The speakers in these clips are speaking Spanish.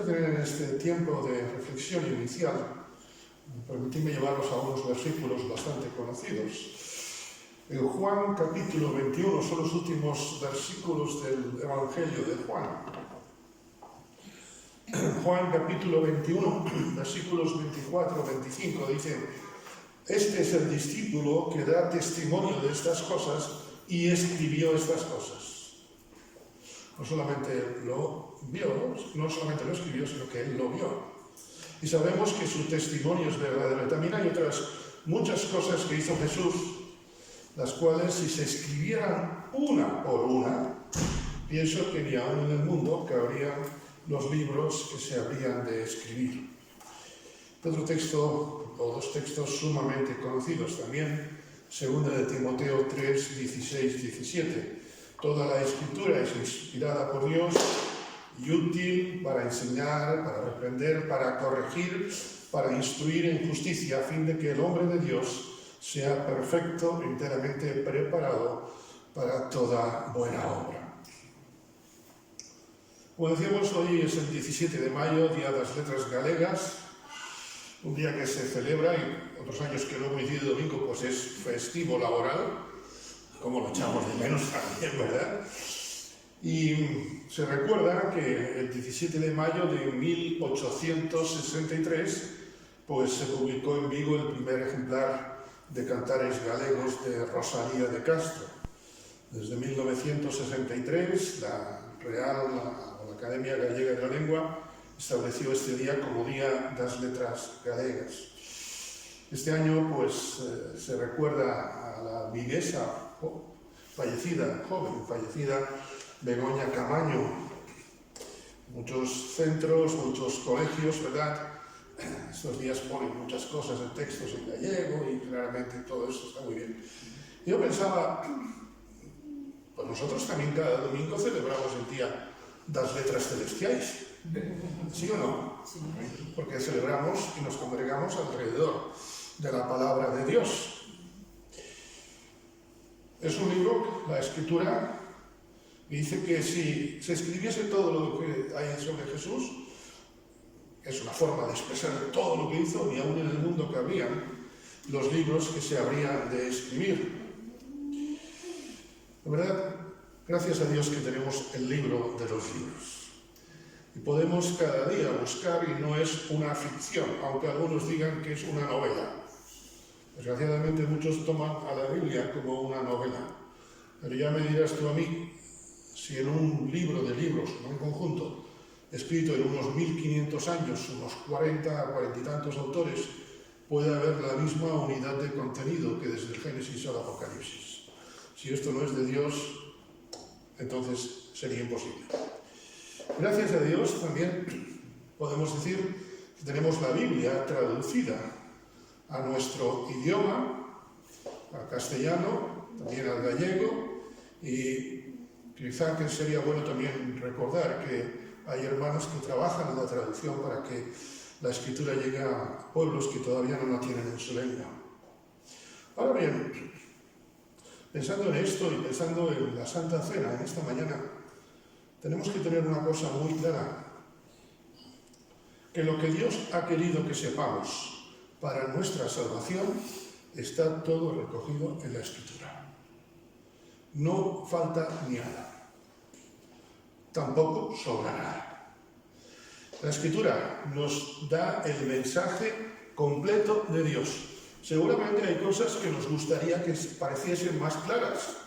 tener en este tiempo de reflexión inicial, permitidme llevaros a unos versículos bastante conocidos. En Juan capítulo 21 son los últimos versículos del Evangelio de Juan. Juan capítulo 21, versículos 24-25 dice: este es el discípulo que da testimonio de estas cosas y escribió estas cosas. No solamente lo vio, no solamente lo escribió, sino que él lo vio. Y sabemos que su testimonio es verdadero. También hay otras muchas cosas que hizo Jesús, las cuales si se escribieran una por una, pienso que ni aún en el mundo cabrían los libros que se habrían de escribir. Otro texto, o dos textos sumamente conocidos también, 2 de Timoteo 3, 16, 17. Toda la Escritura es inspirada por Dios y útil para enseñar, para reprender, para corregir, para instruir en justicia, a fin de que el hombre de Dios sea perfecto, enteramente preparado para toda buena obra. Como decíamos, hoy es el 17 de mayo, Día de las Letras Galegas, un día que se celebra, y otros años que no coincide domingo, pues es festivo laboral, como lo echamos de menos también, ¿verdad? Y se recuerda que el 17 de mayo de 1863, pues se publicó en Vigo el primer ejemplar de Cantares Galegos de Rosalía de Castro. Desde 1963, la Academia Gallega de la Lengua estableció este día como Día das Letras Galegas. Este año, pues, se recuerda a la viguesa joven fallecida, Begoña Camaño. Muchos centros, muchos colegios, ¿verdad? Estos días ponen muchas cosas en textos en gallego y claramente todo eso está muy bien. Yo pensaba, pues nosotros también cada domingo celebramos el Día das Letras Celestiais. ¿Sí o no? Sí. Porque celebramos y nos congregamos alrededor de la palabra de Dios. Es un libro, la Escritura, que dice que si se escribiese todo lo que hay sobre Jesús, es una forma de expresar todo lo que hizo, y aún en el mundo cabrían los libros que se habrían de escribir. La verdad, gracias a Dios que tenemos el libro de los libros. Y podemos cada día buscar, y no es una ficción, aunque algunos digan que es una novela. Desgraciadamente muchos toman a la Biblia como una novela. Pero ya me dirás tú a mí, si en un libro de libros, en un conjunto, escrito en unos 1500 años, unos 40 y tantos autores, puede haber la misma unidad de contenido que desde el Génesis al Apocalipsis. Si esto no es de Dios, entonces sería imposible. Gracias a Dios también podemos decir que tenemos la Biblia traducida a nuestro idioma, al castellano, también al gallego, y quizá que sería bueno también recordar que hay hermanos que trabajan en la traducción para que la Escritura llegue a pueblos que todavía no la tienen en su lengua. Ahora bien, pensando en esto y pensando en la Santa Cena en esta mañana, tenemos que tener una cosa muy clara, que lo que Dios ha querido que sepamos para nuestra salvación está todo recogido en la Escritura. No falta ni nada, tampoco sobra nada. La Escritura nos da el mensaje completo de Dios. Seguramente hay cosas que nos gustaría que pareciesen más claras,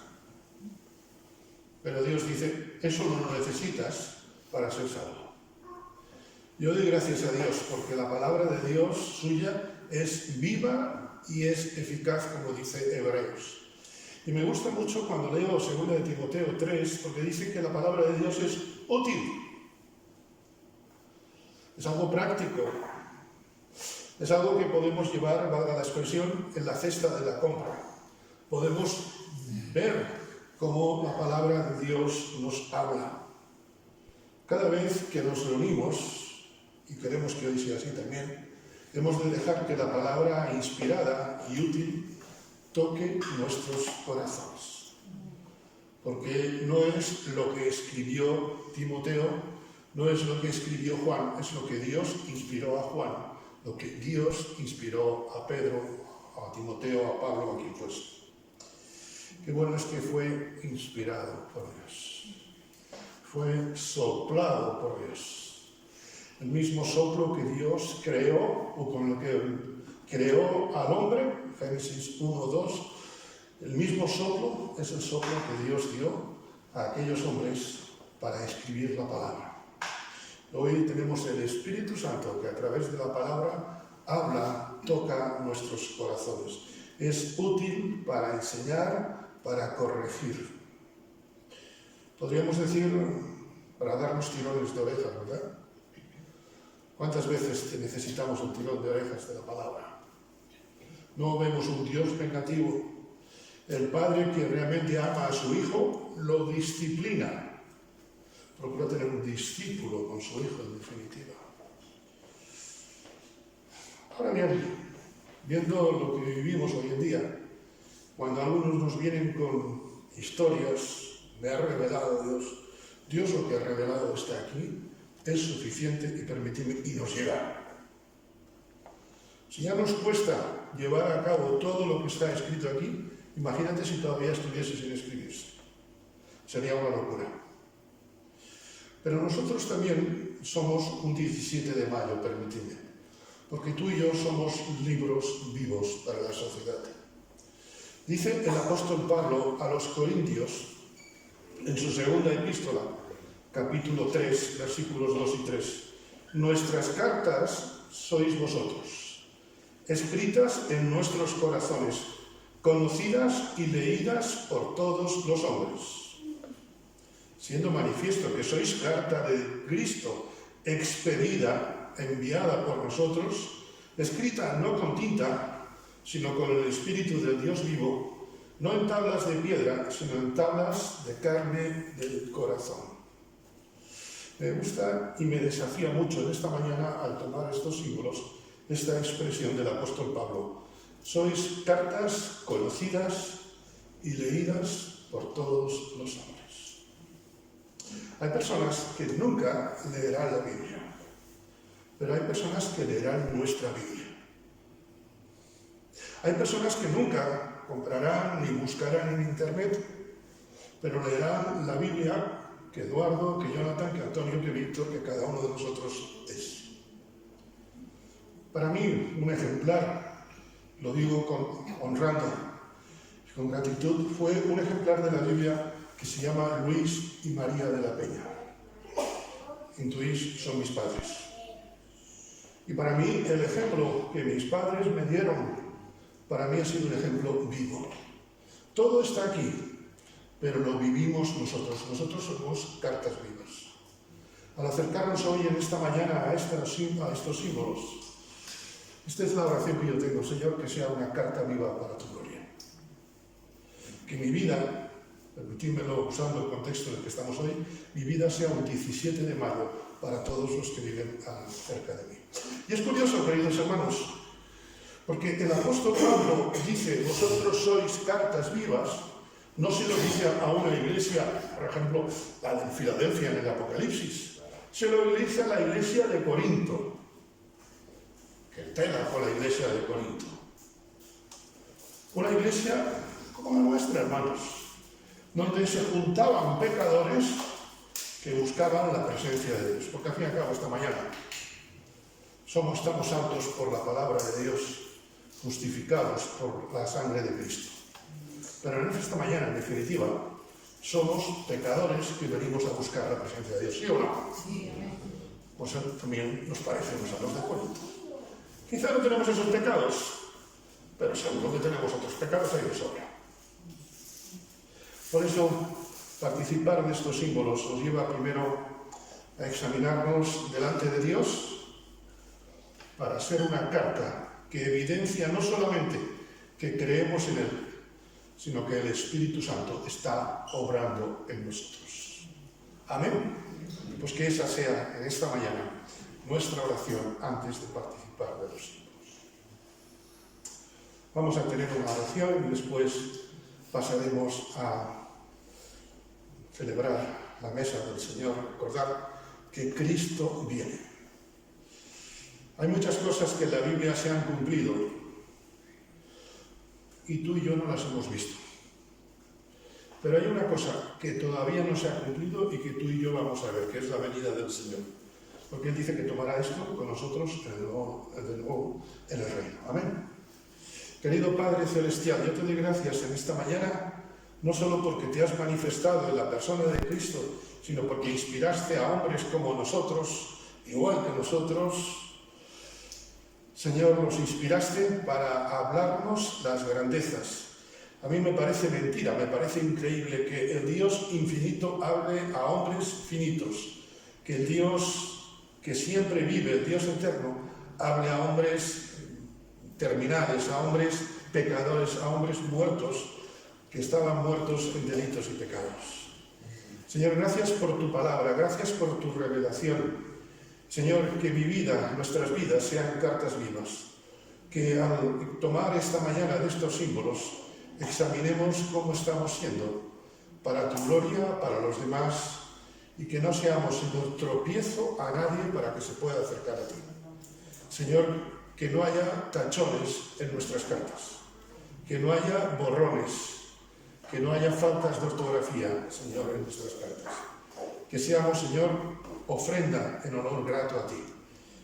pero Dios dice, eso no lo necesitas para ser salvo. Yo doy gracias a Dios porque la palabra de Dios suya es viva y es eficaz, como dice Hebreos. Y me gusta mucho cuando leo 2 de Timoteo 3, porque dice que la palabra de Dios es útil. Es algo práctico. Es algo que podemos llevar, valga la expresión, en la cesta de la compra. Podemos ver cómo la palabra de Dios nos habla. Cada vez que nos reunimos, y queremos que hoy sea así también, hemos de dejar que la palabra inspirada y útil toque nuestros corazones. Porque no es lo que escribió Timoteo No es lo que escribió Juan, es lo que Dios inspiró a Juan, lo que Dios inspiró a Pedro, a Timoteo, a Pablo, a quien fuese. Qué bueno es que fue inspirado por Dios. Fue soplado por Dios. El mismo soplo que Dios creó, o con lo que creó al hombre, Génesis 1:2, el mismo soplo es el soplo que Dios dio a aquellos hombres para escribir la palabra. Hoy tenemos el Espíritu Santo que a través de la palabra habla, toca nuestros corazones. Es útil para enseñar, para corregir. Podríamos decir, para darnos tirones de orejas, ¿verdad? ¿Cuántas veces necesitamos un tirón de orejas de la palabra? No vemos un Dios vengativo. El padre que realmente ama a su hijo lo disciplina. Procura tener un discípulo con su hijo, en definitiva. Ahora bien, viendo lo que vivimos hoy en día, cuando algunos nos vienen con historias, me ha revelado Dios, Dios lo que ha revelado está aquí, es suficiente y permitidme, y nos llega. Si ya nos cuesta llevar a cabo todo lo que está escrito aquí, imagínate si todavía estuviese sin escribirse. Sería una locura. Pero nosotros también somos un 17 de mayo, permitidme, porque tú y yo somos libros vivos para la sociedad. Dice el apóstol Pablo a los Corintios, en su segunda epístola, capítulo 3, versículos 2 y 3, nuestras cartas sois vosotros, escritas en nuestros corazones, conocidas y leídas por todos los hombres, siendo manifiesto que sois carta de Cristo, expedida, enviada por nosotros, escrita no con tinta, sino con el Espíritu del Dios vivo, no en tablas de piedra, sino en tablas de carne del corazón. Me gusta y me desafía mucho en esta mañana, al tomar estos símbolos, esta expresión del apóstol Pablo. Sois cartas conocidas y leídas por todos los hombres. Hay personas que nunca leerán la Biblia, pero hay personas que leerán nuestra Biblia. Hay personas que nunca comprarán ni buscarán en internet, pero leerán la Biblia que Eduardo, que Jonathan, que Antonio, que Víctor, que cada uno de nosotros es. Para mí, un ejemplar, lo digo honrando y con gratitud, fue un ejemplar de la Biblia que se llama Luis y María de la Peña. Intuís, son mis padres. Y para mí, el ejemplo que mis padres me dieron, para mí ha sido un ejemplo vivo. Todo está aquí, pero lo vivimos nosotros. Nosotros somos cartas vivas. Al acercarnos hoy, en esta mañana, a estos símbolos, esta es la oración que yo tengo, Señor, que sea una carta viva para tu gloria. Que mi vida, permitidmelo usando el contexto en el que estamos hoy, mi vida sea un 17 de mayo para todos los que viven cerca de mí. Y es curioso, queridos hermanos, porque el apóstol Pablo dice, vosotros sois cartas vivas, no se lo dice a una iglesia, por ejemplo, la de Filadelfia en el Apocalipsis, se lo dice a la iglesia de Corinto, que tela con la iglesia de Corinto. Una iglesia como la nuestra, hermanos, donde se juntaban pecadores que buscaban la presencia de Dios. Porque al fin y al cabo, esta mañana, estamos santos por la palabra de Dios, justificados por la sangre de Cristo. Pero en esta mañana, en definitiva, somos pecadores que venimos a buscar la presencia de Dios. ¿Sí o no? Sí, amén. Pues también nos parecemos a los de Corinto. Quizá no tenemos esos pecados, pero seguro que tenemos otros pecados ahí de sobra. Por eso, participar de estos símbolos os lleva primero a examinarnos delante de Dios para ser una carta que evidencia no solamente que creemos en Él, sino que el Espíritu Santo está obrando en nosotros. Amén. Pues que esa sea en esta mañana nuestra oración antes de participar de los símbolos. Vamos a tener una oración y después pasaremos a celebrar la mesa del Señor. Recordad que Cristo viene. Hay muchas cosas que en la Biblia se han cumplido y tú y yo no las hemos visto. Pero hay una cosa que todavía no se ha cumplido y que tú y yo vamos a ver, que es la venida del Señor. Porque Él dice que tomará esto con nosotros de nuevo en el reino. Amén. Querido Padre Celestial, yo te doy gracias en esta mañana, no solo porque te has manifestado en la persona de Cristo, sino porque inspiraste a hombres como nosotros, igual que nosotros. Señor, nos inspiraste para hablarnos las grandezas. A mí me parece mentira, me parece increíble que el Dios infinito hable a hombres finitos, que el Dios que siempre vive, el Dios eterno, hable a hombres terminales, a hombres pecadores, a hombres muertos, que estaban muertos en delitos y pecados. Señor, gracias por tu palabra, gracias por tu revelación. Señor, que mi vida, nuestras vidas sean cartas vivas, que al tomar esta mañana de estos símbolos, examinemos cómo estamos siendo para tu gloria, para los demás, y que no seamos un tropiezo a nadie para que se pueda acercar a ti. Señor, que no haya tachones en nuestras cartas, que no haya borrones, que no haya faltas de ortografía, Señor, en nuestras cartas. Que seamos, Señor, ofrenda en honor grato a ti.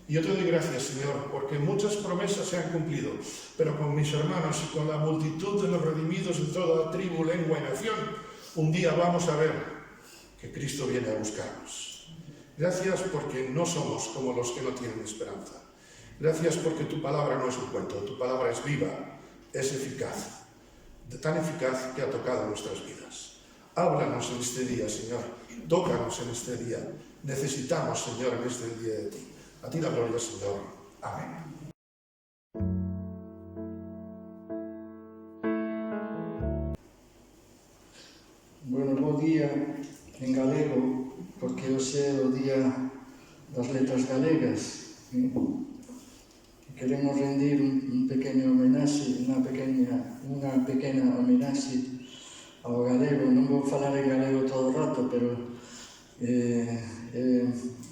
Y yo te doy gracias, Señor, porque muchas promesas se han cumplido, pero con mis hermanos y con la multitud de los redimidos de toda tribu, lengua y nación, un día vamos a ver que Cristo viene a buscarnos. Gracias porque no somos como los que no tienen esperanza. Gracias porque tu palabra no es un cuento, tu palabra es viva, es eficaz, tan eficaz que ha tocado nuestras vidas. Háblanos en este día, Señor, tócanos en este día. Necesitamos, Señor, en este día de ti. A ti la gloria, Señor. Amén. Bueno, bo día en galego, porque hoxe é o día das letras galegas. Queremos rendir un pequeno homenaxe, unha pequena homenaxe ao galego. Non vou falar en galego todo o rato, pero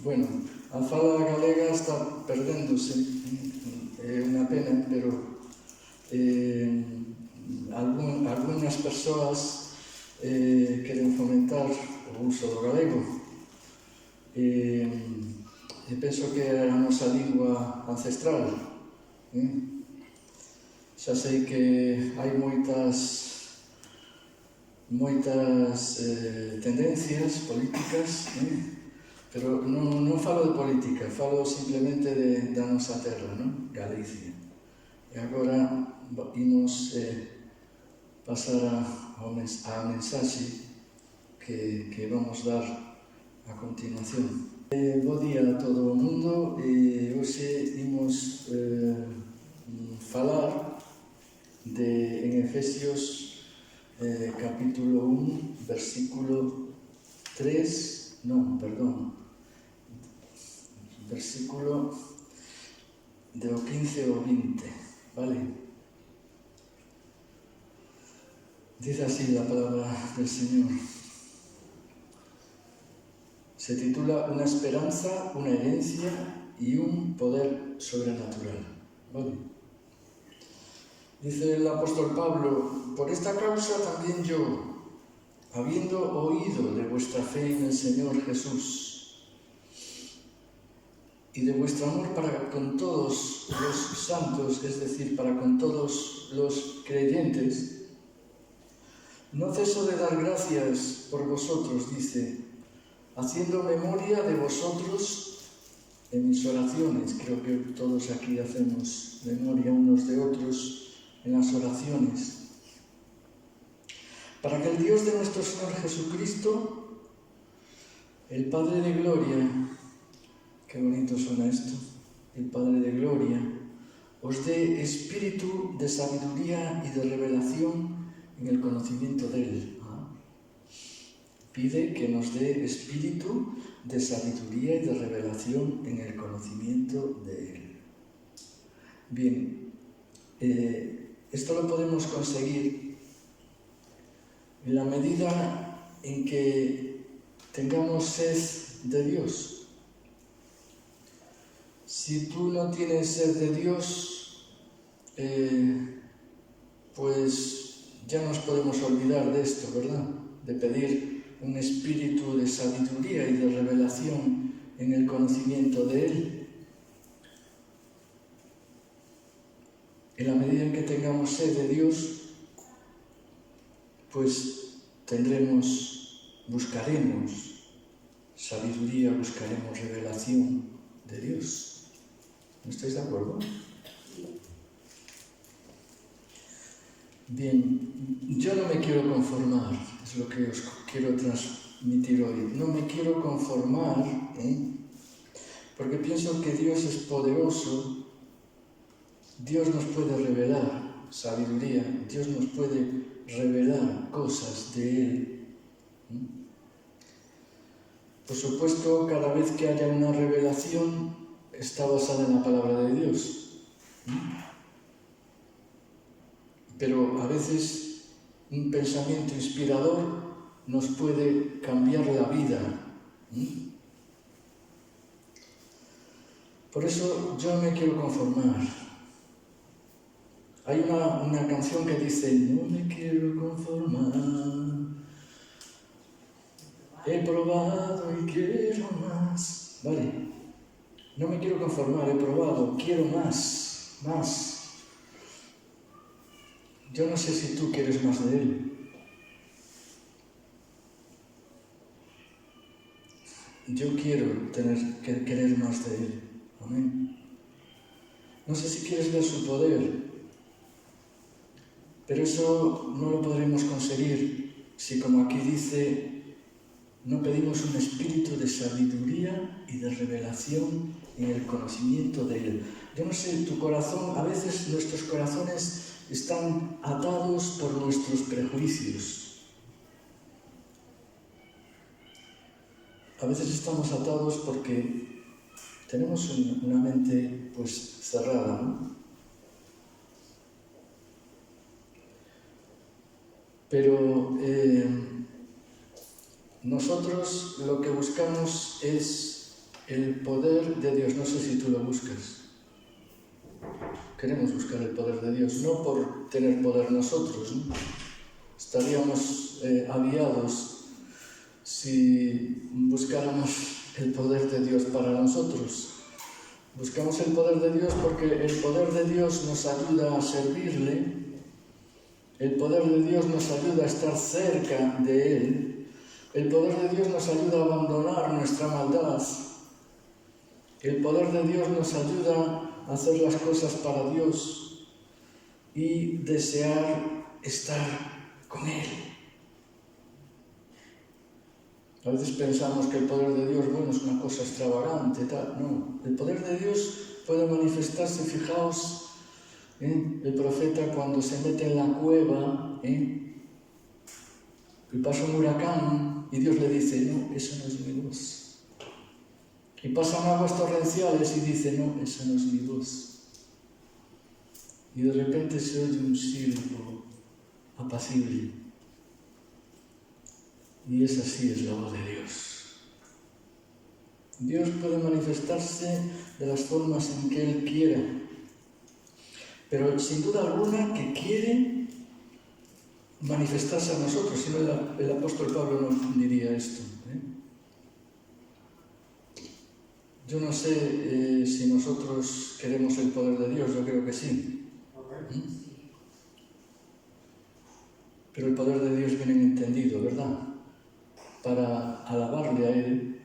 bueno, a fala galega está perdéndose, é unha pena, pero algunhas persoas queren fomentar o uso do galego, e penso que é a nosa lingua ancestral. Xa sei que hai moitas tendencias políticas, pero non falo de política, falo simplemente da nosa terra, Galicia. E agora imos pasar a mensaxe que vamos dar a continuación. Bo día a todo o mundo, e hoxe imos falar en Efesios capítulo 1, versículo 3, versículo do 15 ao 20, vale? Dice así la palabra del Señor. Se titula Una esperanza, una herencia y un poder sobrenatural, ¿vale? Dice el apóstol Pablo: por esta causa también yo, habiendo oído de vuestra fe en el Señor Jesús y de vuestro amor para con todos los santos, es decir, para con todos los creyentes, no ceso de dar gracias por vosotros, dice, haciendo memoria de vosotros en mis oraciones. Creo que todos aquí hacemos memoria unos de otros en las oraciones, para que el Dios de nuestro Señor Jesucristo, el Padre de Gloria, qué bonito suena esto, el Padre de Gloria, os dé espíritu de sabiduría y de revelación en el conocimiento de Él. Pide que nos dé espíritu de sabiduría y de revelación en el conocimiento de Él. Bien, esto lo podemos conseguir en la medida en que tengamos sed de Dios. Si tú no tienes sed de Dios, pues ya nos podemos olvidar de esto, ¿verdad? De pedir un espíritu de sabiduría y de revelación en el conocimiento de Él. En la medida en que tengamos sed de Dios, pues buscaremos sabiduría, buscaremos revelación de Dios. ¿No estáis de acuerdo? Bien, yo no me quiero conformar, es lo que os quiero transmitir hoy. No me quiero conformar, porque pienso que Dios es poderoso. Dios nos puede revelar sabiduría, Dios nos puede revelar cosas de Él. Por supuesto, cada vez que haya una revelación, está basada en la palabra de Dios. Pero a veces un pensamiento inspirador nos puede cambiar la vida. Por eso yo no me quiero conformar. Hay una canción que dice: no me quiero conformar, he probado y quiero más. Vale, no me quiero conformar, he probado, quiero más. Yo no sé si tú quieres más de Él. Yo quiero querer más de Él. Amén. No sé si quieres ver su poder, pero eso no lo podremos conseguir si, como aquí dice, no pedimos un espíritu de sabiduría y de revelación en el conocimiento de Él. Yo no sé, tu corazón, a veces nuestros corazones están atados por nuestros prejuicios. A veces estamos atados porque tenemos una mente cerrada, ¿no? Pero nosotros lo que buscamos es el poder de Dios. No sé si tú lo buscas. Queremos buscar el poder de Dios, no por tener poder nosotros, ¿no? Estaríamos aviados si buscáramos el poder de Dios para nosotros. Buscamos el poder de Dios porque el poder de Dios nos ayuda a servirle. El poder de Dios nos ayuda a estar cerca de Él. El poder de Dios nos ayuda a abandonar nuestra maldad. El poder de Dios nos ayuda a hacer las cosas para Dios y desear estar con Él. A veces pensamos que el poder de Dios, es una cosa extravagante, tal. No, el poder de Dios puede manifestarse, fijaos, el profeta cuando se mete en la cueva, y pasa un huracán y Dios le dice: no, eso no es mi voz. Y pasan aguas torrenciales y dice: no, esa no es mi voz. Y de repente se oye un silbo apacible. Y esa sí es la voz de Dios. Dios puede manifestarse de las formas en que Él quiera, pero sin duda alguna que quiere manifestarse a nosotros, si no el apóstol Pablo no diría esto. Yo no sé si nosotros queremos el poder de Dios, yo creo que sí. Pero el poder de Dios viene entendido, ¿verdad? Para alabarle a Él,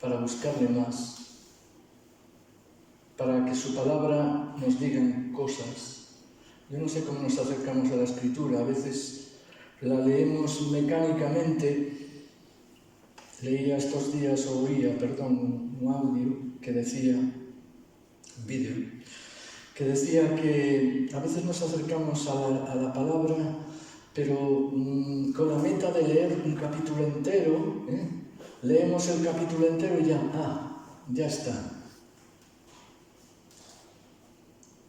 para buscarle más, para que su palabra nos diga cosas. Yo no sé cómo nos acercamos a la Escritura, a veces la leemos mecánicamente. Leía estos días, un audio que decía, que decía que a veces nos acercamos a la palabra, pero con la meta de leer un capítulo entero, leemos el capítulo entero y ya está.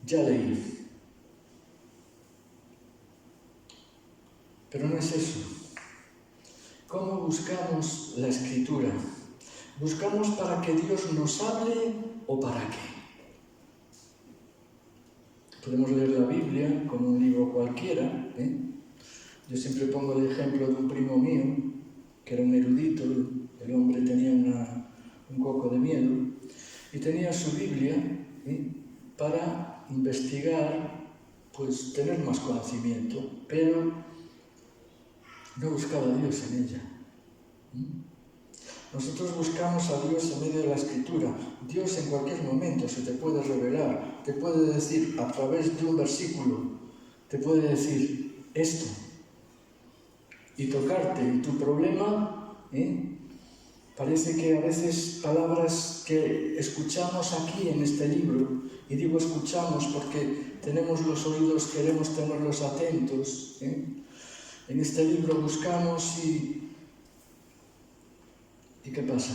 Ya leí. Pero no es eso. ¿Cómo buscamos la Escritura? ¿Buscamos para que Dios nos hable o para qué? Podemos leer la Biblia como un libro cualquiera, ¿eh? Yo siempre pongo el ejemplo de un primo mío, que era un erudito, el hombre tenía un coco de miedo, y tenía su Biblia, ¿eh? Para investigar, pues tener más conocimiento, pero no buscaba a Dios en ella. Nosotros buscamos a Dios en medio de la Escritura. Dios en cualquier momento se te puede revelar, te puede decir a través de un versículo, te puede decir esto y tocarte en tu problema. Parece que a veces palabras que escuchamos aquí en este libro, y digo escuchamos porque tenemos los oídos, queremos tenerlos atentos, en este libro buscamos ¿y qué pasa?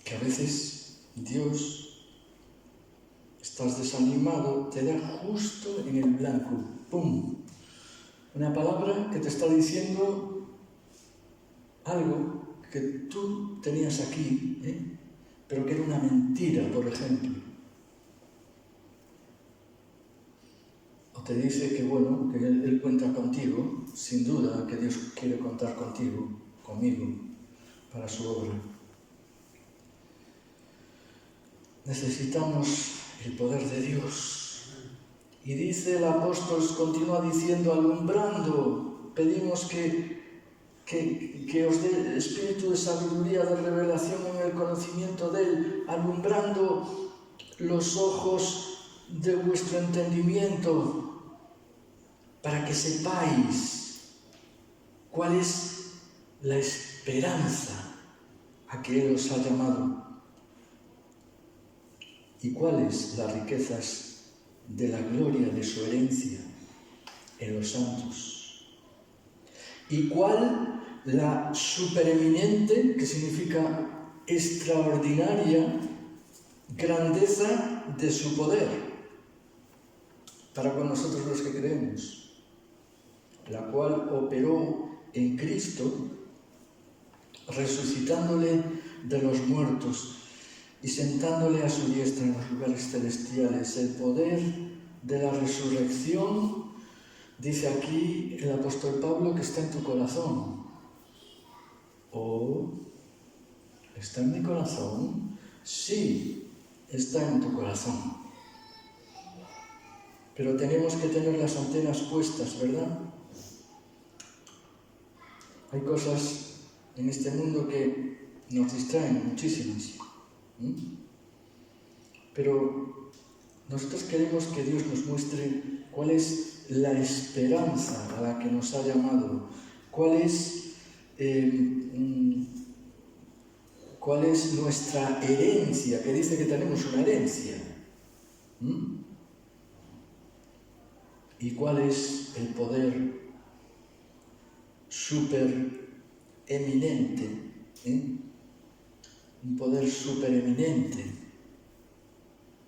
Que a veces Dios, estás desanimado, te da justo en el blanco, ¡pum! Una palabra que te está diciendo algo que tú tenías aquí, pero que era una mentira, por ejemplo. O te dice que bueno, que Él cuenta contigo, sin duda que Dios quiere contar contigo, conmigo, para su obra. Necesitamos el poder de Dios. Y dice el apóstol, continúa diciendo, alumbrando, pedimos que os dé espíritu de sabiduría, de revelación en el conocimiento de Él, alumbrando los ojos de vuestro entendimiento, para que sepáis cuál es la esperanza a que Él os ha llamado y cuáles las riquezas de la gloria de su herencia en los santos y cuál la supereminente, que significa extraordinaria, grandeza de su poder para con nosotros los que creemos, la cual operó en Cristo, resucitándole de los muertos y sentándole a su diestra en los lugares celestiales. El poder de la resurrección, dice aquí el apóstol Pablo, que está en tu corazón. ¿Oh, está en mi corazón? Sí, está en tu corazón. Pero tenemos que tener las antenas puestas, ¿verdad? Hay cosas en este mundo que nos distraen muchísimas. Pero nosotros queremos que Dios nos muestre cuál es la esperanza a la que nos ha llamado, cuál es nuestra herencia, que dice que tenemos una herencia, y cuál es el poder supereminente, un poder supereminente,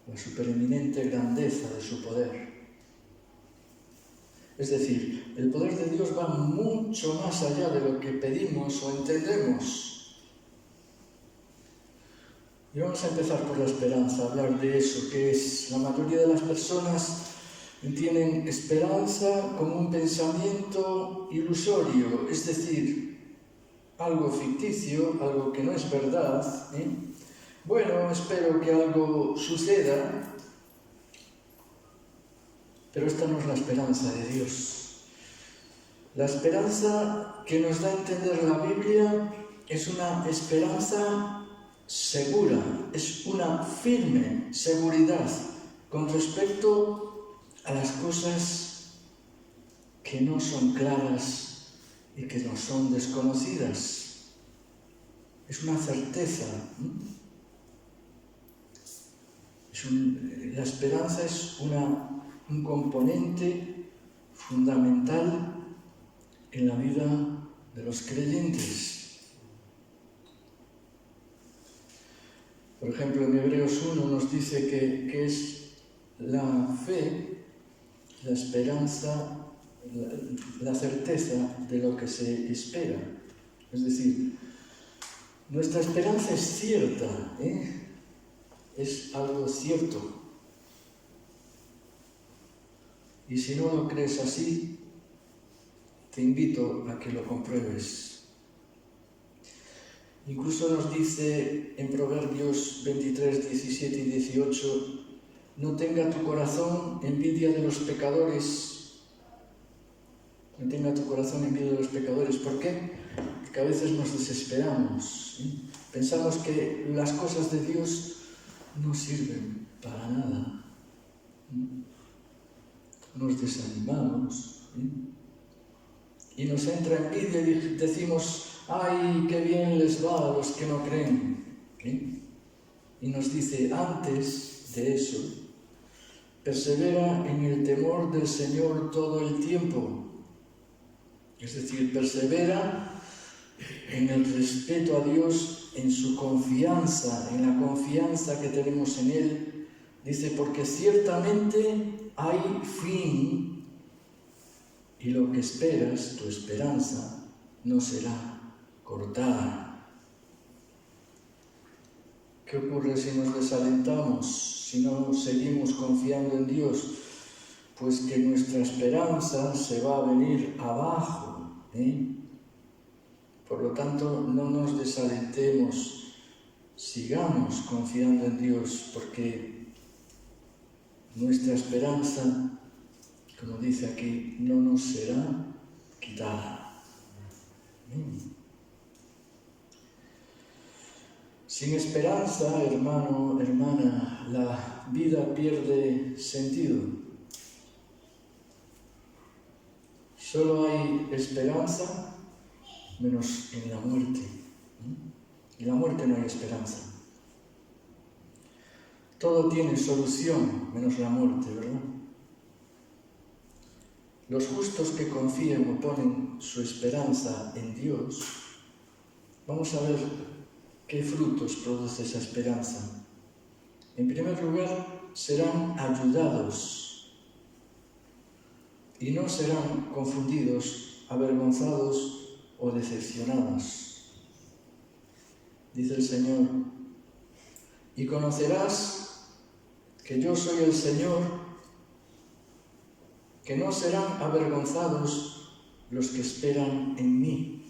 la supereminente grandeza de su poder. Es decir, el poder de Dios va mucho más allá de lo que pedimos o entendemos. Y vamos a empezar por la esperanza, a hablar de eso, que es la mayoría de las personas tienen esperanza como un pensamiento ilusorio, es decir, algo ficticio, algo que no es verdad. Bueno, espero que algo suceda, pero esta no es la esperanza de Dios. La esperanza que nos da a entender la Biblia es una esperanza segura, es una firme seguridad con respecto a las cosas que no son claras y que nos son desconocidas. Es una certeza. La esperanza es un componente fundamental en la vida de los creyentes. Por ejemplo, en Hebreos 1 nos dice que es la fe, la esperanza, la certeza de lo que se espera. Es decir, nuestra esperanza es cierta, es algo cierto. Y si no lo crees así, te invito a que lo compruebes. Incluso nos dice en Proverbios 23, 17 y 18, no tenga tu corazón envidia de los pecadores. No tenga tu corazón envidia de los pecadores. ¿Por qué? Porque a veces nos desesperamos, ¿sí? Pensamos que las cosas de Dios no sirven para nada. Nos desanimamos, ¿sí? Y nos entra envidia y decimos, ¡ay, qué bien les va a los que no creen! ¿Sí? Y nos dice, antes de eso, persevera en el temor del Señor todo el tiempo. Es decir, persevera en el respeto a Dios, en su confianza, en la confianza que tenemos en Él. Dice, porque ciertamente hay fin y lo que esperas, tu esperanza, no será cortada. ¿Qué ocurre si nos desalentamos, si no seguimos confiando en Dios? Pues que nuestra esperanza se va a venir abajo, ¿eh? Por lo tanto, no nos desalentemos, sigamos confiando en Dios, porque nuestra esperanza, como dice aquí, no nos será quitada. Sin esperanza, hermano, hermana, la vida pierde sentido. Solo hay esperanza menos en la muerte. En la muerte no hay esperanza. Todo tiene solución menos la muerte, ¿verdad? Los justos que confían o ponen su esperanza en Dios, vamos a ver qué frutos produce esa esperanza. En primer lugar, serán ayudados y no serán confundidos, avergonzados o decepcionados. Dice el Señor, y conocerás que yo soy el Señor, que no serán avergonzados los que esperan en mí.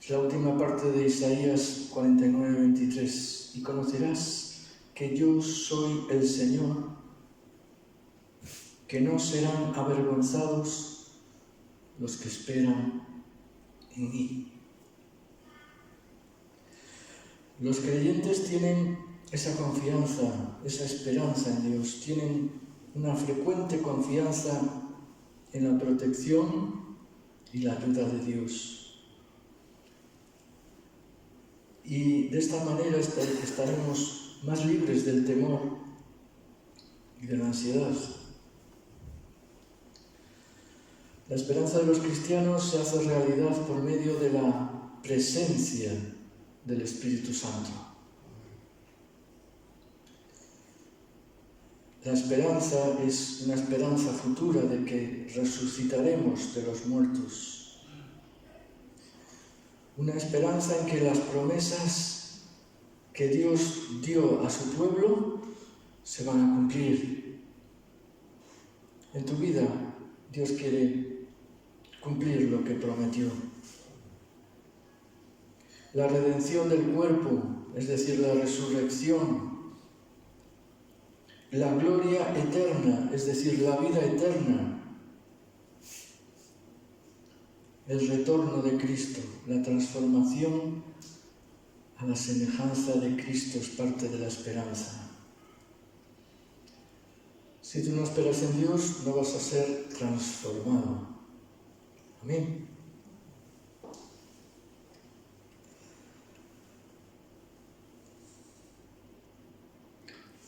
Es la última parte de Isaías 49, 23. Y conocerás que yo soy el Señor, que no serán avergonzados los que esperan en mí. Los creyentes tienen esa confianza, esa esperanza en Dios, tienen una frecuente confianza en la protección y la ayuda de Dios. Y de esta manera estaremos más libres del temor y de la ansiedad. La esperanza de los cristianos se hace realidad por medio de la presencia del Espíritu Santo. La esperanza es una esperanza futura de que resucitaremos de los muertos. Una esperanza en que las promesas que Dios dio a su pueblo se van a cumplir. En tu vida, Dios quiere cumplir lo que prometió. La redención del cuerpo, es decir, la resurrección. La gloria eterna, es decir, la vida eterna. El retorno de Cristo, la transformación a la semejanza de Cristo es parte de la esperanza. Si tú no esperas en Dios, no vas a ser transformado. Amén.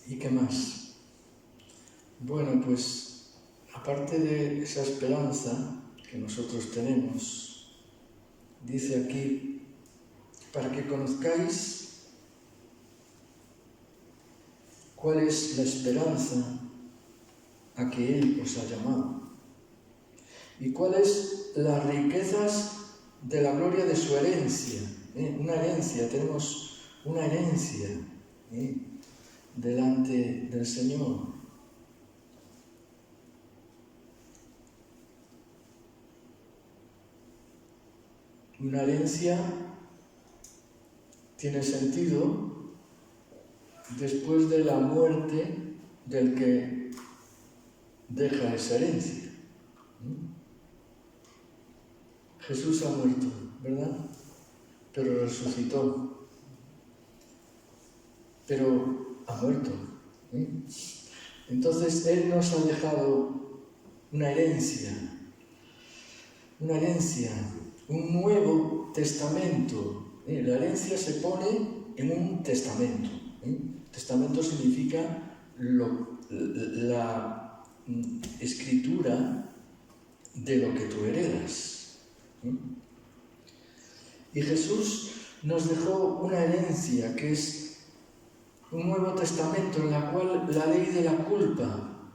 ¿Y qué más? Bueno, pues aparte de esa esperanza que nosotros tenemos, dice aquí, para que conozcáis cuál es la esperanza a que Él os ha llamado y cuáles las riquezas de la gloria de su herencia. Una herencia, tenemos una herencia delante del Señor. Una herencia tiene sentido después de la muerte del que deja esa herencia. Jesús ha muerto, ¿verdad? Pero resucitó. Pero ha muerto. Entonces Él nos ha dejado una herencia, un nuevo testamento. La herencia se pone en un testamento. Testamento significa la escritura de lo que tú heredas. Y Jesús nos dejó una herencia que es un Nuevo Testamento en la cual la ley de la culpa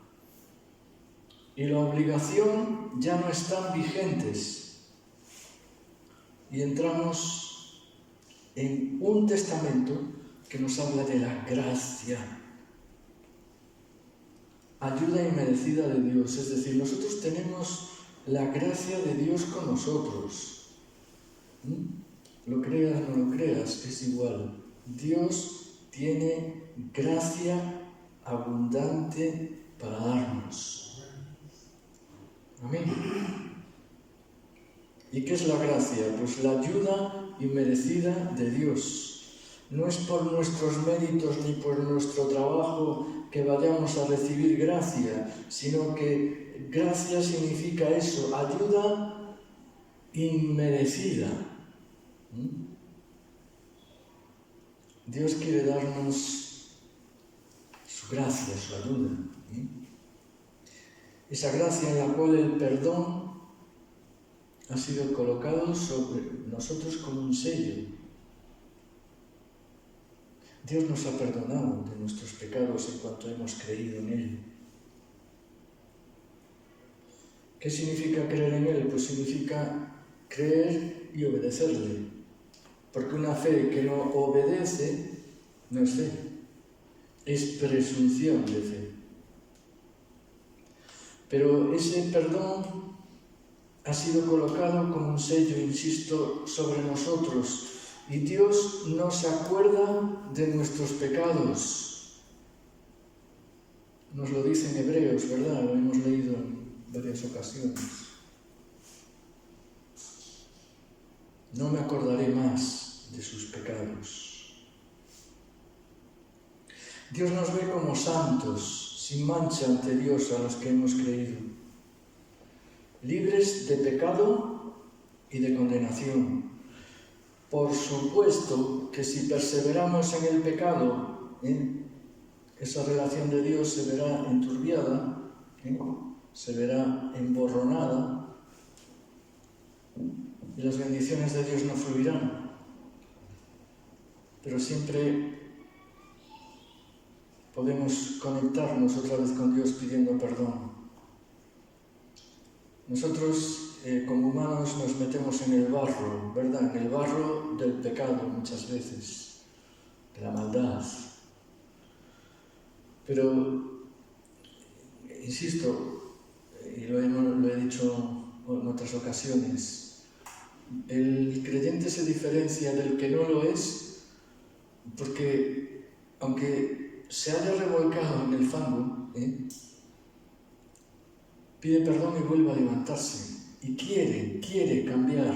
y la obligación ya no están vigentes. Y entramos en un testamento que nos habla de la gracia, ayuda inmerecida de Dios. Es decir, nosotros tenemos la gracia de Dios con nosotros. Lo creas o no lo creas, es igual. Dios tiene gracia abundante para darnos. Amén. ¿Y qué es la gracia? Pues la ayuda inmerecida de Dios. No es por nuestros méritos ni por nuestro trabajo que vayamos a recibir gracia, sino que gracia significa eso, ayuda inmerecida. Dios quiere darnos su gracia, su ayuda. Esa gracia en la cual el perdón ha sido colocado sobre nosotros como un sello. Dios nos ha perdonado de nuestros pecados en cuanto hemos creído en Él. ¿Qué significa creer en Él? Pues significa creer y obedecerle. Porque una fe que no obedece no es fe, es presunción de fe. Pero ese perdón ha sido colocado como un sello, insisto, sobre nosotros. Y Dios no se acuerda de nuestros pecados. Nos lo dice en Hebreos, ¿verdad? Lo hemos leído en varias ocasiones. No me acordaré más de sus pecados. Dios nos ve como santos, sin mancha ante Dios a los que hemos creído, libres de pecado y de condenación. Por supuesto que si perseveramos en el pecado, esa relación de Dios se verá enturbiada, se verá emborronada, y las bendiciones de Dios no fluirán. Pero siempre podemos conectarnos otra vez con Dios pidiendo perdón. Nosotros como humanos nos metemos en el barro, ¿verdad? En el barro del pecado muchas veces, de la maldad. Pero, insisto, y lo he dicho en otras ocasiones, el creyente se diferencia del que no lo es porque, aunque se haya revolcado en el fango, pide perdón y vuelve a levantarse. Y quiere cambiar.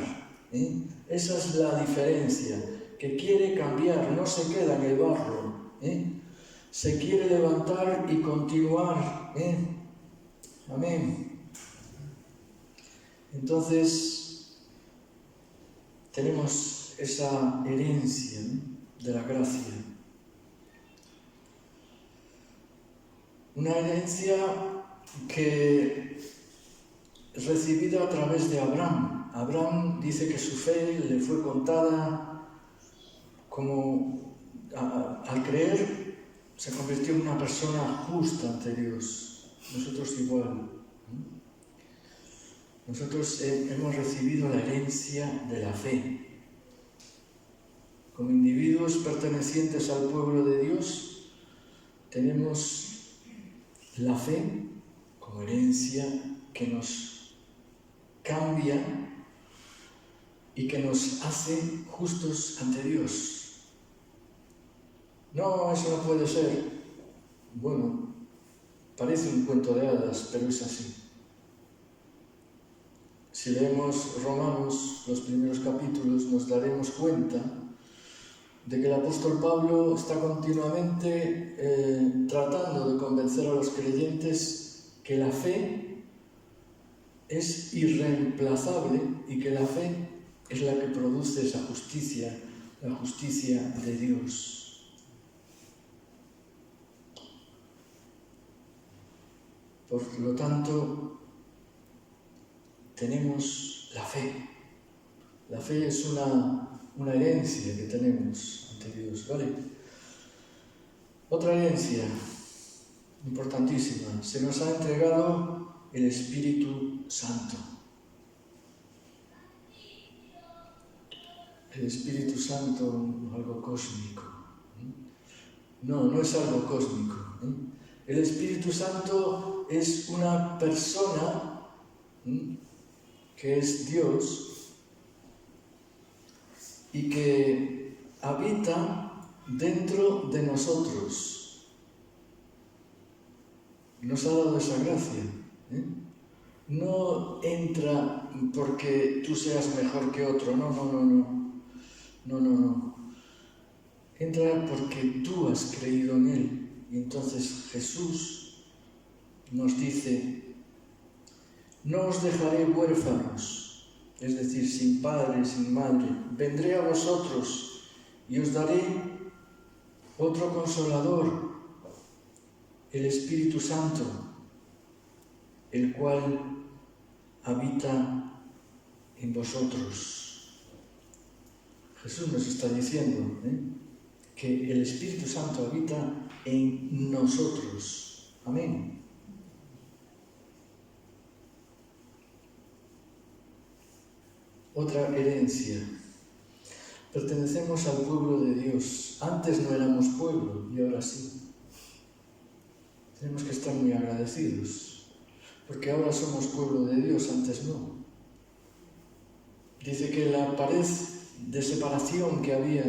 Esa es la diferencia, que quiere cambiar, no se queda en el barro. Se quiere levantar y continuar. Amén. Entonces, tenemos esa herencia de la gracia. Una herencia que es recibida a través de Abraham. Abraham dice que su fe le fue contada como, al creer, se convirtió en una persona justa ante Dios. Nosotros igual. Nosotros hemos recibido la herencia de la fe. Como individuos pertenecientes al pueblo de Dios, tenemos la fe como herencia que nos cambia y que nos hace justos ante Dios. No, eso no puede ser. Bueno, parece un cuento de hadas, pero es así. Si leemos Romanos, los primeros capítulos, nos daremos cuenta de que el apóstol Pablo está continuamente tratando de convencer a los creyentes que la fe es irreemplazable y que la fe es la que produce esa justicia, la justicia de Dios. Por lo tanto, tenemos la fe. La fe es una herencia que tenemos ante Dios, ¿vale? Otra herencia importantísima. Se nos ha entregado el Espíritu Santo. El Espíritu Santo, algo cósmico. No es algo cósmico. El Espíritu Santo es una persona que es Dios y que habita dentro de nosotros. Nos ha dado esa gracia. No entra porque tú seas mejor que otro, no. Entra porque tú has creído en Él. Y entonces Jesús nos dice: no os dejaré huérfanos, es decir, sin padre, sin madre. Vendré a vosotros y os daré otro consolador, el Espíritu Santo, el cual habita en vosotros. Jesús nos está diciendo que el Espíritu Santo habita en nosotros. Amén. Otra herencia. Pertenecemos al pueblo de Dios. Antes no éramos pueblo y ahora sí. Tenemos que estar muy agradecidos, porque ahora somos pueblo de Dios, antes no. Dice que la pared de separación que había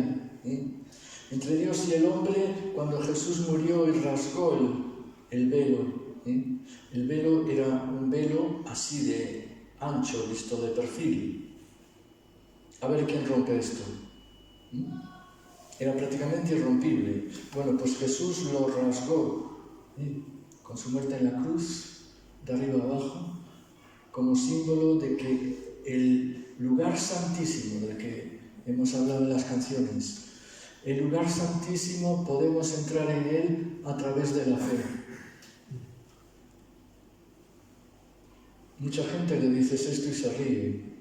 entre Dios y el hombre, cuando Jesús murió y rasgó el velo. El velo era un velo así de ancho, visto de perfil. A ver quién rompe esto. Era prácticamente irrompible. Bueno, pues Jesús lo rasgó con su muerte en la cruz, de arriba abajo, como símbolo de que el lugar santísimo del que hemos hablado en las canciones, el lugar santísimo podemos entrar en él a través de la fe. Mucha gente le dices esto y se ríe.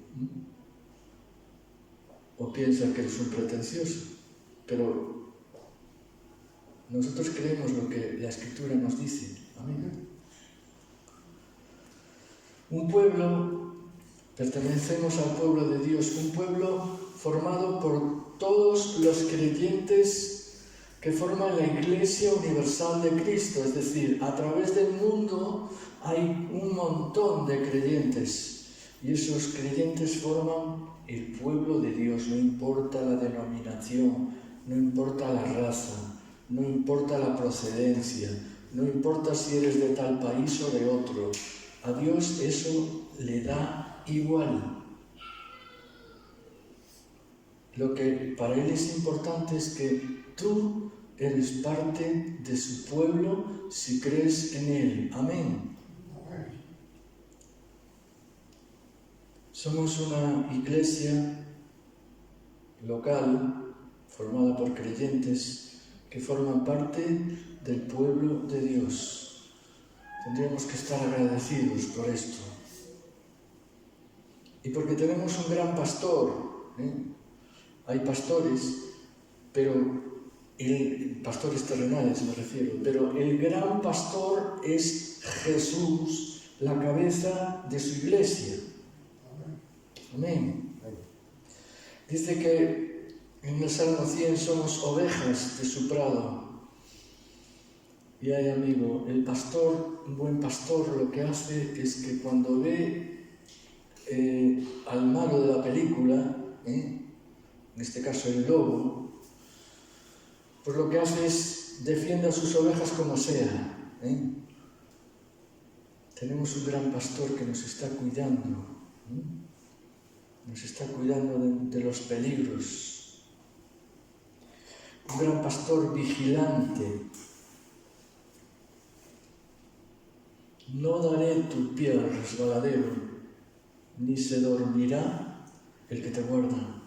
O piensa que eres un pretencioso, pero nosotros creemos lo que la Escritura nos dice. Amén. Un pueblo, pertenecemos al pueblo de Dios, un pueblo formado por todos los creyentes que forman la Iglesia Universal de Cristo, es decir, a través del mundo hay un montón de creyentes y esos creyentes forman el pueblo de Dios. No importa la denominación, no importa la raza, no importa la procedencia, no importa si eres de tal país o de otro. A Dios eso le da igual. Lo que para Él es importante es que tú eres parte de su pueblo si crees en Él. Amén. Somos una iglesia local formada por creyentes que forman parte del pueblo de Dios. Tendríamos que estar agradecidos por esto. Y porque tenemos un gran pastor. Hay pastores, pero pastores terrenales me refiero, pero el gran pastor es Jesús, la cabeza de su iglesia. Amén. Dice que en el Salmo 100 somos ovejas de su prado. Y ay, amigo, el pastor, un buen pastor, lo que hace es que cuando ve al malo de la película, en este caso el lobo, pues lo que hace es defiende a sus ovejas como sea. Tenemos un gran pastor que nos está cuidando, nos está cuidando de los peligros. Un gran pastor vigilante. No daré tu pie al resbaladero, ni se dormirá el que te guarda.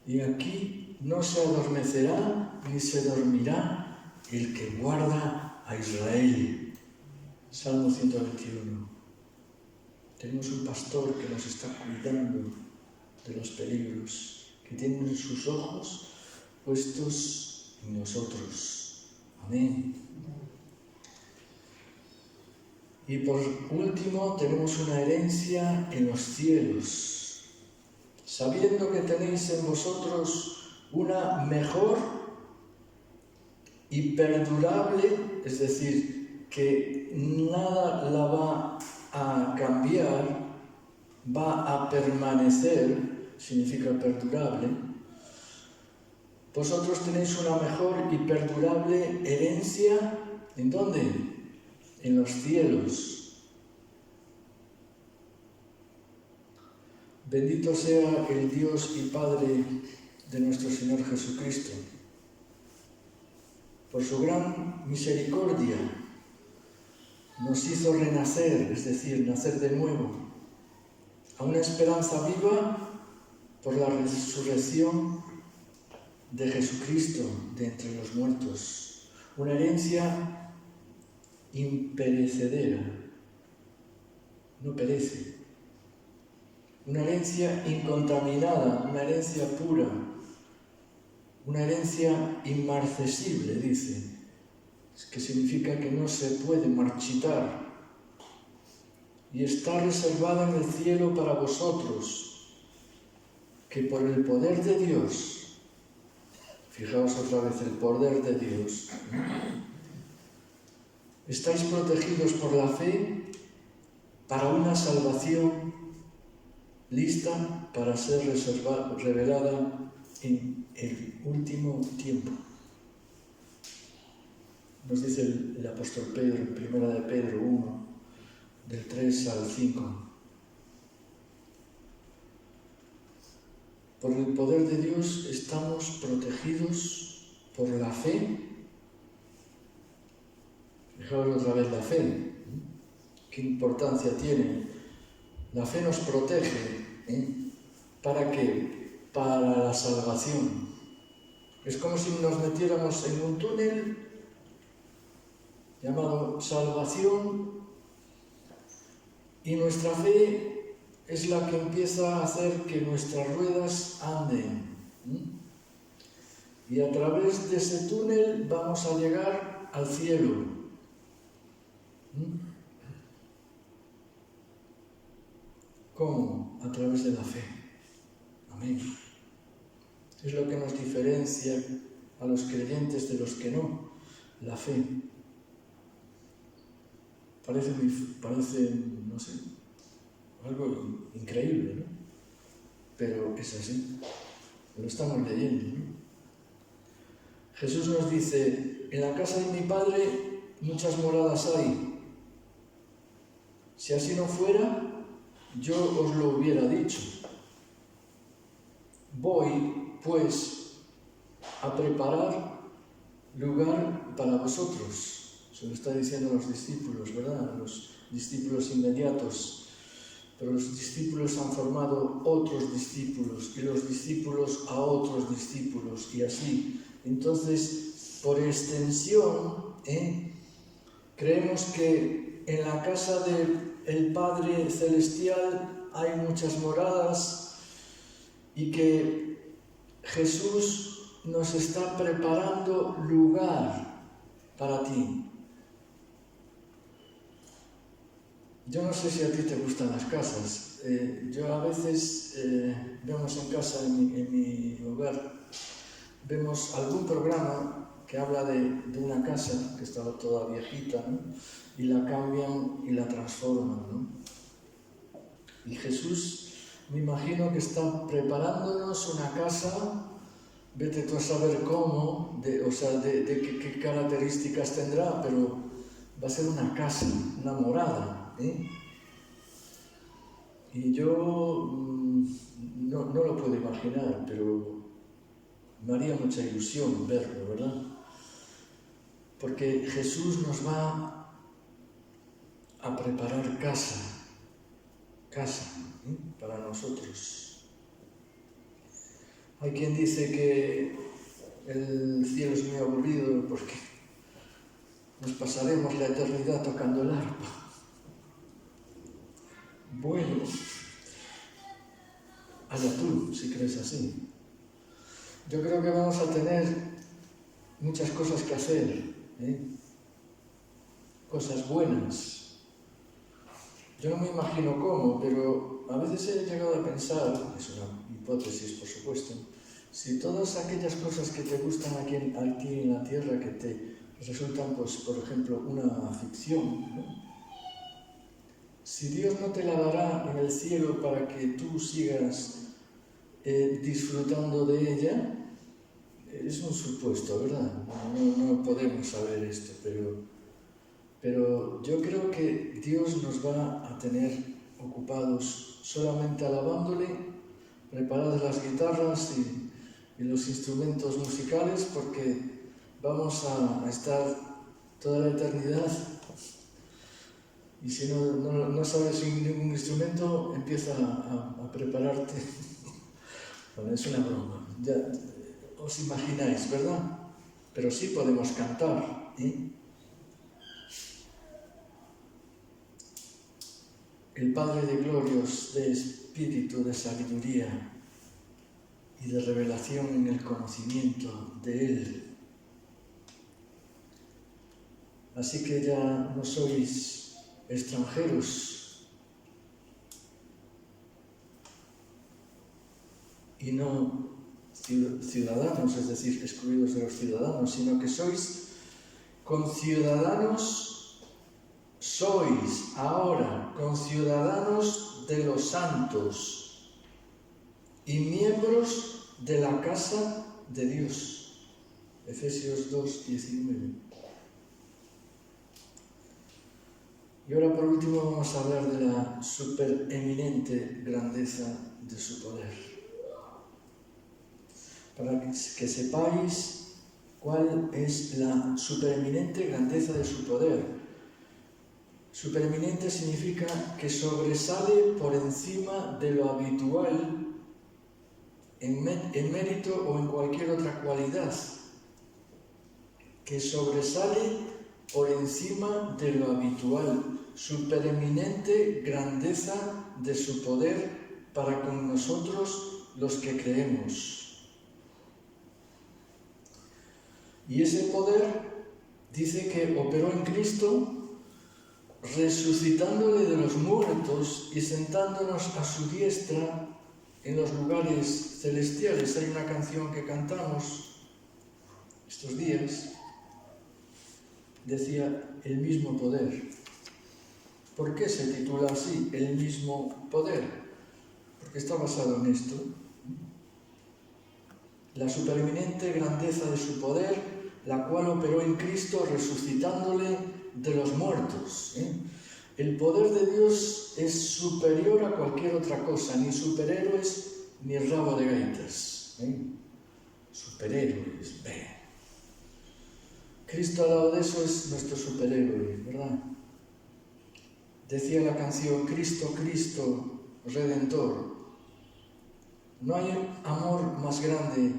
Y aquí no se adormecerá ni se dormirá el que guarda a Israel. Salmo 121. Tenemos un pastor que nos está cuidando de los peligros, que tiene sus ojos puestos en nosotros. Amén. Y por último tenemos una herencia en los cielos, sabiendo que tenéis en vosotros una mejor y perdurable, es decir, que nada la va a cambiar, va a permanecer, significa perdurable. Vosotros tenéis una mejor y perdurable herencia, ¿en dónde? En los cielos. Bendito sea el Dios y Padre de nuestro Señor Jesucristo. Por su gran misericordia nos hizo renacer, es decir, nacer de nuevo, a una esperanza viva por la resurrección de Jesucristo de entre los muertos. Una herencia imperecedera, no perece. Una herencia incontaminada, una herencia pura, una herencia inmarcesible, dice, que significa que no se puede marchitar. Y está reservada en el cielo para vosotros, que por el poder de Dios, fijaos otra vez el poder de Dios, estáis protegidos por la fe para una salvación lista para ser revelada en el último tiempo. Nos dice el apóstol Pedro en 1 de Pedro 1, del 3 al 5. Por el poder de Dios estamos protegidos por la fe. Fijaos otra vez la fe. ¿Qué importancia tiene? La fe nos protege. ¿Para qué? Para la salvación. Es como si nos metiéramos en un túnel llamado salvación y nuestra fe es la que empieza a hacer que nuestras ruedas anden. Y a través de ese túnel vamos a llegar al cielo. ¿Cómo? A través de la fe. Amén. Es lo que nos diferencia a los creyentes de los que no. La fe. Parece, no sé, algo increíble, ¿no? Pero es así. Lo estamos leyendo, ¿no? Jesús nos dice, en la casa de mi Padre muchas moradas hay. Si así no fuera, yo os lo hubiera dicho. Voy, pues, a preparar lugar para vosotros. Se lo está diciendo a los discípulos, ¿verdad? A los discípulos inmediatos. Pero los discípulos han formado otros discípulos y los discípulos a otros discípulos y así. Entonces, por extensión, creemos que en la casa del Padre Celestial hay muchas moradas y que Jesús nos está preparando lugar para ti. Yo no sé si a ti te gustan las casas. Yo a veces vemos en casa, en mi hogar, vemos algún programa que habla de una casa que estaba toda viejita, ¿no? Y la cambian y la transforman, ¿no? Y Jesús Me imagino que está preparándonos una casa, vete tú a saber cómo, de qué características tendrá, pero va a ser una casa, una morada, ¿eh? Y yo no lo puedo imaginar, pero me haría mucha ilusión verlo, ¿verdad? Porque Jesús nos va a preparar casa, ¿eh? Para nosotros. Hay quien dice que el cielo es muy aburrido porque nos pasaremos la eternidad tocando el arpa. Bueno, allá tú, si crees así. Yo creo que vamos a tener muchas cosas que hacer, ¿eh? Cosas buenas. Yo no me imagino cómo, pero a veces he llegado a pensar, es una hipótesis por supuesto, si todas aquellas cosas que te gustan aquí en la tierra, que te resultan, pues, por ejemplo, una ficción, ¿no? Si Dios no te la dará en el cielo para que tú sigas disfrutando de ella, es un supuesto, ¿verdad? No podemos saber esto, pero yo creo que Dios nos va a tener ocupados solamente alabándole, preparadas las guitarras y los instrumentos musicales, porque vamos a estar toda la eternidad. Y si no sabes ningún instrumento, empieza a prepararte. Bueno, es una broma. Ya os imagináis, ¿verdad? Pero sí podemos cantar, ¿eh? El Padre de glorios, de espíritu, de sabiduría y de revelación en el conocimiento de Él. Así que ya no sois extranjeros y no ciudadanos, es decir, excluidos de los ciudadanos, sino que sois conciudadanos, sois ahora conciudadanos de los santos y miembros de la casa de Dios. Efesios 2:19. Y ahora por último vamos a hablar de la supereminente grandeza de su poder. Para que sepáis cuál es la supereminente grandeza de su poder. Supereminente significa que sobresale por encima de lo habitual en mérito o en cualquier otra cualidad. Que sobresale por encima de lo habitual. Supereminente grandeza de su poder para con nosotros los que creemos. Y ese poder dice que operó en Cristo, resucitándole de los muertos y sentándonos a su diestra en los lugares celestiales. Hay una canción que cantamos estos días, decía el mismo poder. ¿Por qué se titula así, el mismo poder? Porque está basado en esto. La supereminente grandeza de su poder, la cual operó en Cristo resucitándole de los muertos. El poder de Dios es superior a cualquier otra cosa, ni superhéroes ni rabo de gaitas. Superhéroes, Cristo al lado de eso es nuestro superhéroe, ¿verdad? Decía la canción, Cristo, Cristo, Redentor. No hay amor más grande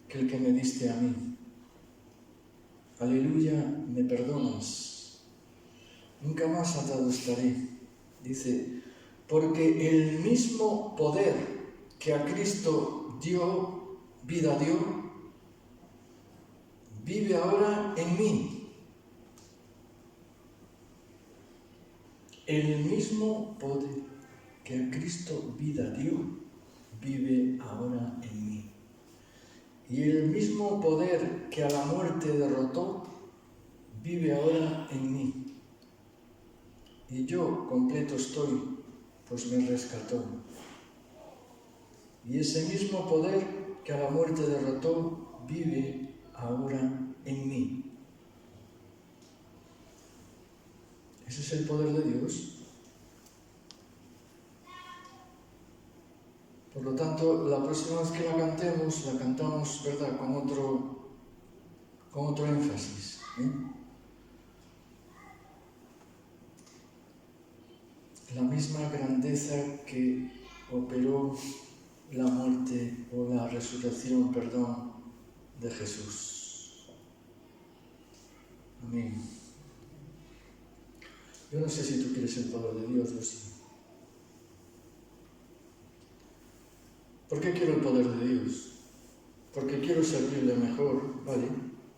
que el que me diste a mí. Aleluya, me perdonas. Nunca más atado estaré. Dice, porque el mismo poder que a Cristo vida dio, vive ahora en mí. El mismo poder que a Cristo vida dio, vive ahora en mí. Y el mismo poder que a la muerte derrotó, vive ahora en mí. Y yo completo estoy, pues me rescató. Y ese mismo poder que a la muerte derrotó vive ahora en mí. Ese es el poder de Dios. Por lo tanto, la próxima vez que la cantamos, ¿verdad?, con otro énfasis, ¿eh? La misma grandeza que operó la muerte o la resurrección, de Jesús. Amén. Yo no sé si tú quieres el poder de Dios, yo sí. ¿Por qué quiero el poder de Dios? Porque quiero servirle mejor, ¿vale?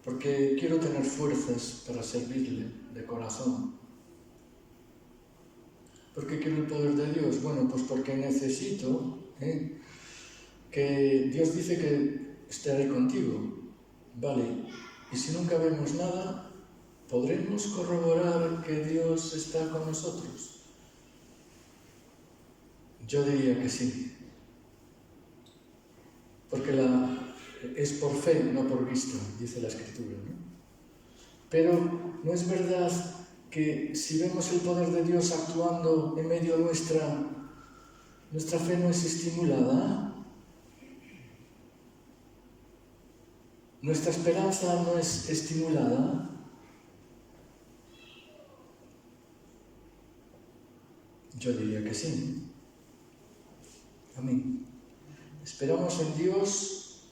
Porque quiero tener fuerzas para servirle de corazón. ¿Por qué quiero el poder de Dios? Bueno, pues porque necesito que Dios dice que estaré contigo, ¿vale? Y si nunca vemos nada, ¿podremos corroborar que Dios está con nosotros? Yo diría que sí. Porque es por fe, no por vista, dice la Escritura, ¿no? Pero no es verdad que si vemos el poder de Dios actuando en medio nuestra fe no es estimulada. Nuestra esperanza no es estimulada. Yo diría que sí. Amén. Esperamos en Dios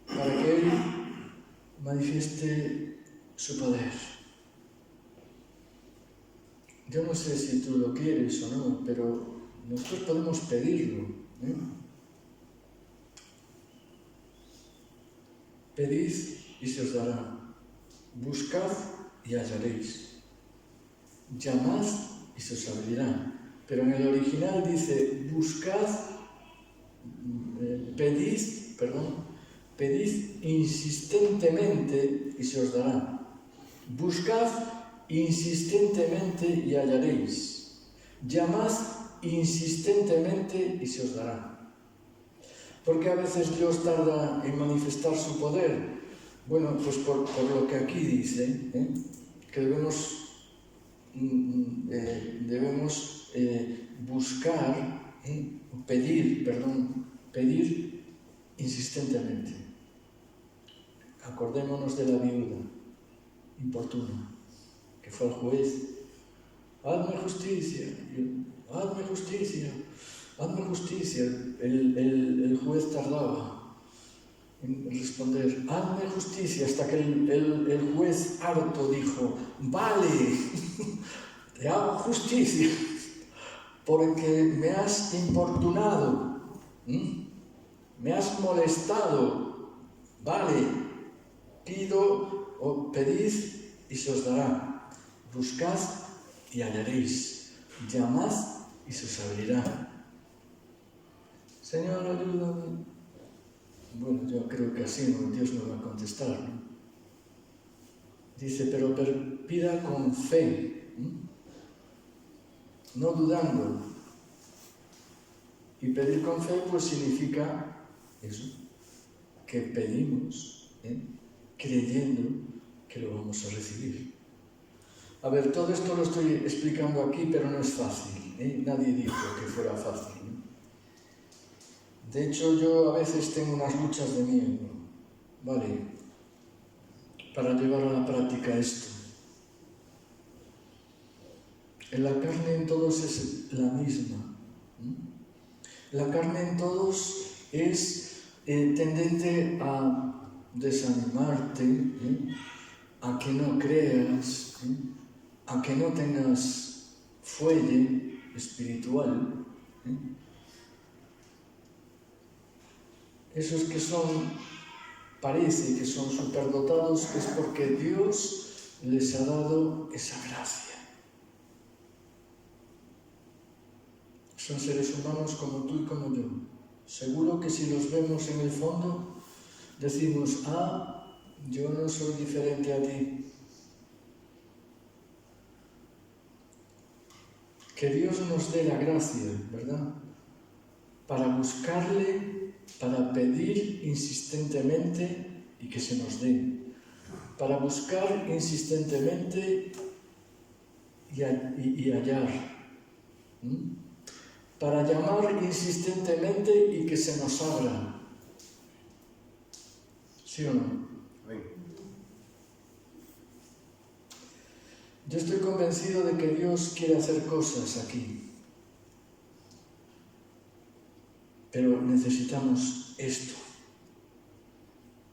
para que Él manifieste su poder. Yo no sé si tú lo quieres o no, pero nosotros podemos pedirlo, ¿eh? Pedid y se os dará. Buscad y hallaréis. Llamad y se os abrirá. Pero en el original dice, pedid insistentemente y se os dará. Buscad insistentemente y hallaréis. Llamad insistentemente y se os dará. ¿Por qué a veces Dios tarda en manifestar su poder? Bueno, pues por lo que aquí dice, que debemos buscar, pedir insistentemente. Acordémonos de la viuda importuna, que fue al juez: hazme justicia, hazme justicia, hazme justicia. El juez tardaba en responder, hazme justicia, hasta que el juez harto dijo, vale, te hago justicia, porque me has importunado, me has molestado, vale, pido o pedid y se os dará, buscad y hallaréis, llamad y se os abrirá. Señor, ayúdame. Bueno, yo creo que así Dios no va a contestar, ¿no? Dice, pero pida con fe, no dudando. Y pedir con fe pues significa eso, que pedimos, creyendo que lo vamos a recibir. A ver, todo esto lo estoy explicando aquí, pero no es fácil, Nadie dijo que fuera fácil, ¿no? De hecho, yo a veces tengo unas luchas de miedo, ¿vale?, para llevar a la práctica esto. En la carne en todos es la misma. La carne en todos es tendente a desanimarte, a que no creas, a que no tengas fuelle espiritual. Esos que parece que son superdotados, es porque Dios les ha dado esa gracia. Son seres humanos como tú y como yo. Seguro que si los vemos en el fondo, decimos, yo no soy diferente a ti. Que Dios nos dé la gracia, ¿verdad?, para buscarle para pedir insistentemente y que se nos dé, para buscar insistentemente y hallar, para llamar insistentemente y que se nos abra. ¿Sí o no? Amén. Yo estoy convencido de que Dios quiere hacer cosas aquí. Pero necesitamos esto.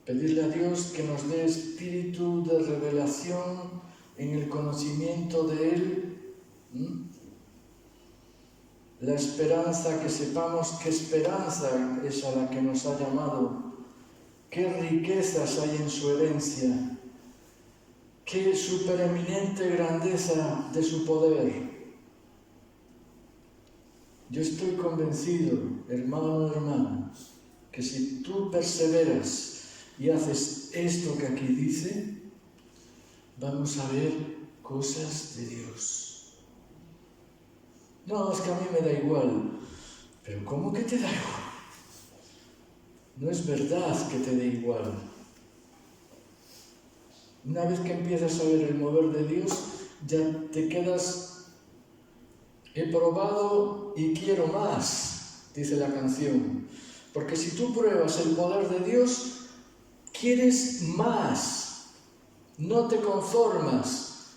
Pedirle a Dios que nos dé espíritu de revelación en el conocimiento de Él. La esperanza, que sepamos qué esperanza es a la que nos ha llamado, qué riquezas hay en su herencia, qué supereminente grandeza de su poder. Yo estoy convencido, hermano, hermana, que si tú perseveras y haces esto que aquí dice, vamos a ver cosas de Dios. No, es que a mí me da igual. Pero ¿cómo que te da igual? No es verdad que te dé igual. Una vez que empiezas a ver el mover de Dios, ya te quedas... He probado y quiero más, dice la canción. Porque si tú pruebas el poder de Dios, quieres más. No te conformas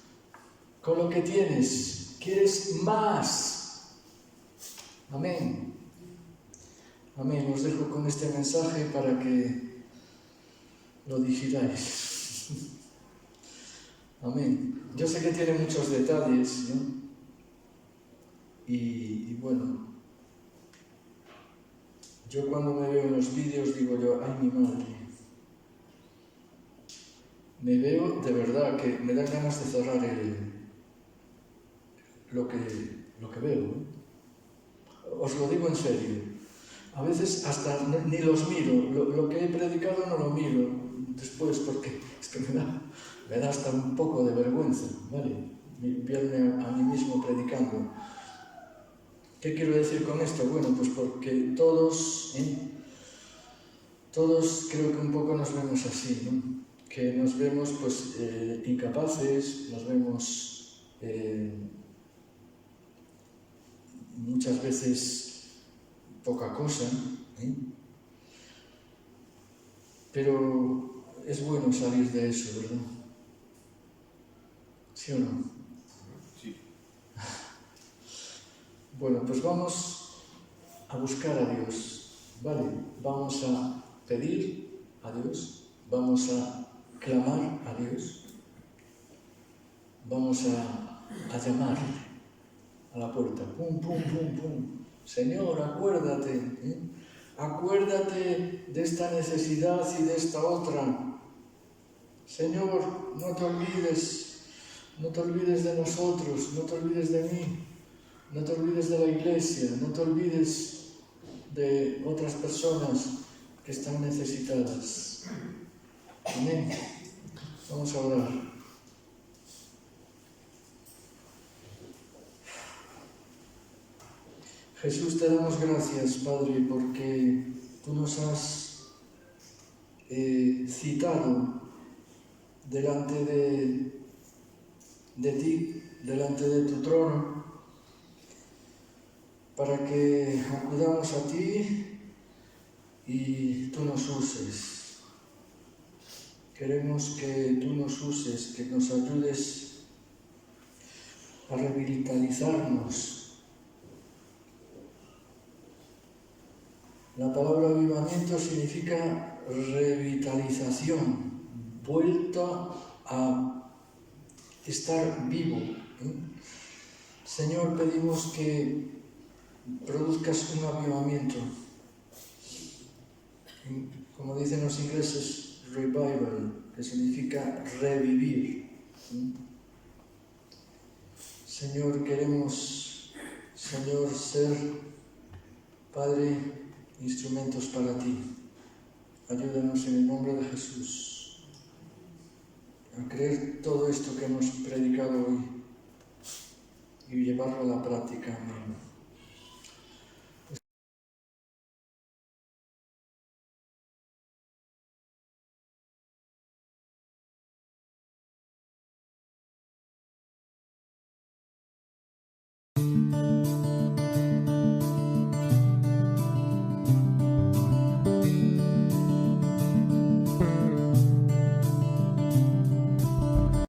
con lo que tienes, quieres más. Amén. Amén. Os dejo con este mensaje para que lo digiráis. Amén. Yo sé que tiene muchos detalles, ¿no? Y bueno, yo cuando me veo en los vídeos digo yo, ay mi madre, me veo de verdad que me dan ganas de cerrar lo que veo, ¿eh? Os lo digo en serio, a veces hasta ni los miro, lo que he predicado no lo miro después porque es que me da hasta un poco de vergüenza, ¿vale? Verme a mí mismo predicando. ¿Qué quiero decir con esto? Bueno, pues porque todos creo que un poco nos vemos así, ¿no? Que nos vemos pues incapaces, nos vemos muchas veces poca cosa, ¿eh? Pero es bueno salir de eso, ¿verdad? ¿Sí o no? Sí. Bueno, pues vamos a buscar a Dios, ¿vale? Vamos a pedir a Dios, vamos a clamar a Dios, vamos a llamar a la puerta. Pum, pum, pum, pum. Señor, acuérdate, ¿eh? Acuérdate de esta necesidad y de esta otra. Señor, no te olvides de nosotros, no te olvides de mí. No te olvides de la iglesia, no te olvides de otras personas que están necesitadas. Amén. Vamos a orar. Jesús, te damos gracias, Padre, porque tú nos has citado delante de ti, delante de tu trono, para que acudamos a ti y tú nos uses. Queremos que tú nos uses, que nos ayudes a revitalizarnos. La palabra avivamiento significa revitalización, vuelta a estar vivo, ¿eh? Señor, pedimos que produzcas un avivamiento, como dicen los ingleses, revival, que significa revivir. Señor, queremos, Señor, ser, Padre, instrumentos para ti. Ayúdanos en el nombre de Jesús a creer todo esto que hemos predicado hoy y llevarlo a la práctica. Amén.